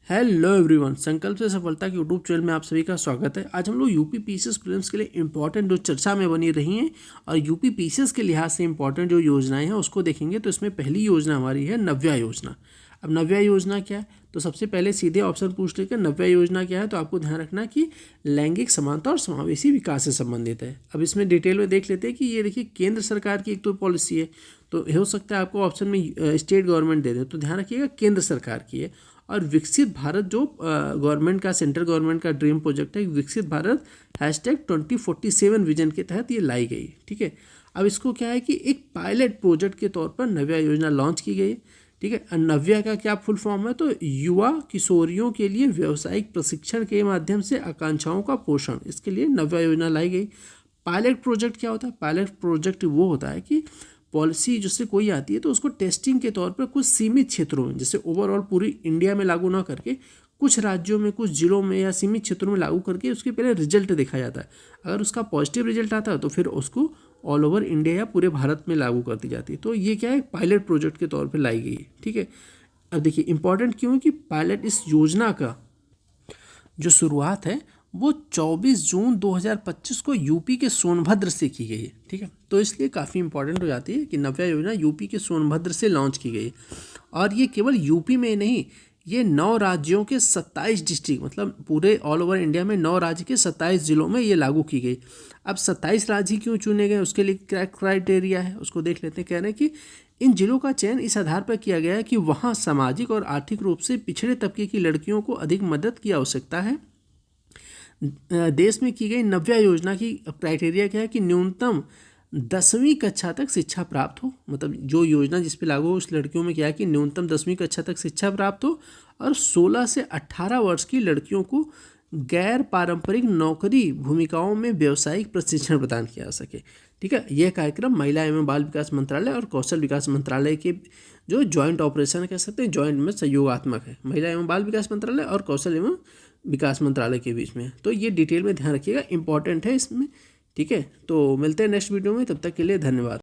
Hello everyone, संकल्प से सफलता के यूट्यूब चैनल में आप सभी का स्वागत है। आज हम लोग यूपी पीसीएस प्रीलिम्स के लिए इंपॉर्टेंट जो चर्चा में बनी रही हैं और यूपी पीसीएस के लिहाज से इंपॉर्टेंट जो योजनाएं हैं उसको देखेंगे। तो इसमें पहली योजना हमारी है नव्या योजना। अब नव्या योजना क्या है, तो सबसे पहले सीधे ऑप्शन पूछ लेकर नव्या योजना क्या है, तो आपको ध्यान रखना कि लैंगिक समानता और समावेशी विकास से संबंधित है। अब इसमें डिटेल में देख लेते हैं कि ये देखिए केंद्र सरकार की एक तो पॉलिसी है, तो हो सकता है आपको ऑप्शन में स्टेट गवर्नमेंट दे दे, तो ध्यान रखिएगा केंद्र सरकार की है। और विकसित भारत जो गवर्नमेंट का, सेंट्रल गवर्नमेंट का ड्रीम प्रोजेक्ट है, विकसित भारत #2047 विजन के तहत ये लाई गई। ठीक है, अब इसको क्या है कि एक पायलट प्रोजेक्ट के तौर पर नव्या योजना लॉन्च की गई। ठीक है, नव्या का क्या फुल फॉर्म है, तो युवा किशोरियों के लिए व्यावसायिक प्रशिक्षण के माध्यम से आकांक्षाओं का पोषण, इसके लिए नव्या योजना लाई गई। पायलट प्रोजेक्ट क्या होता है, पायलट प्रोजेक्ट वो होता है कि पॉलिसी जिससे कोई आती है तो उसको टेस्टिंग के तौर पर कुछ सीमित क्षेत्रों में, जैसे ओवरऑल पूरी इंडिया में लागू ना करके कुछ राज्यों में, कुछ जिलों में या सीमित क्षेत्रों में लागू करके उसके पहले रिजल्ट देखा जाता है। अगर उसका पॉजिटिव रिजल्ट आता है तो फिर उसको ऑल ओवर इंडिया या पूरे भारत में लागू कर दी जाती है। तो ये क्या है, पायलट प्रोजेक्ट के तौर पर लाई गई है। ठीक है, अब देखिए इंपॉर्टेंट क्यों है कि पायलट इस योजना का जो शुरुआत है वो 24 जून 2025 को यूपी के सोनभद्र से की गई है। ठीक है, तो इसलिए काफ़ी इंपॉर्टेंट हो जाती है कि नव्या योजना यूपी के सोनभद्र से लॉन्च की गई। और ये केवल यूपी में नहीं, ये 9 राज्यों के 27 डिस्ट्रिक्ट, मतलब पूरे ऑल ओवर इंडिया में 9 राज्य के 27 जिलों में ये लागू की गई। अब 27 राज्य क्यों चुने गए, उसके लिए क्या क्राइटेरिया है उसको देख लेते हैं। कह रहे हैं कि इन जिलों का चयन इस आधार पर किया गया है कि वहाँ सामाजिक और आर्थिक रूप से पिछड़े तबके की लड़कियों को अधिक मदद की आवश्यकता है। देश में की गई नव्या योजना की क्राइटेरिया क्या है कि न्यूनतम 10वीं कक्षा तक शिक्षा प्राप्त हो, मतलब जो योजना जिस पे लागू हो उस लड़कियों में क्या है कि न्यूनतम 10वीं कक्षा तक शिक्षा प्राप्त हो, और 16 से 18 वर्ष की लड़कियों को गैर पारंपरिक नौकरी भूमिकाओं में व्यावसायिक प्रशिक्षण प्रदान किया जा सके। ठीक है, यह कार्यक्रम महिला एवं बाल विकास मंत्रालय और कौशल विकास मंत्रालय के जो जॉइंट ऑपरेशन कह सकते हैं, जॉइंट में सहयोगात्मक है, महिला एवं बाल विकास मंत्रालय और कौशल एवं विकास मंत्रालय के बीच में। तो ये डिटेल में ध्यान रखिएगा, इंपॉर्टेंट है इसमें। ठीक है, तो मिलते हैं नेक्स्ट वीडियो में, तब तक के लिए धन्यवाद।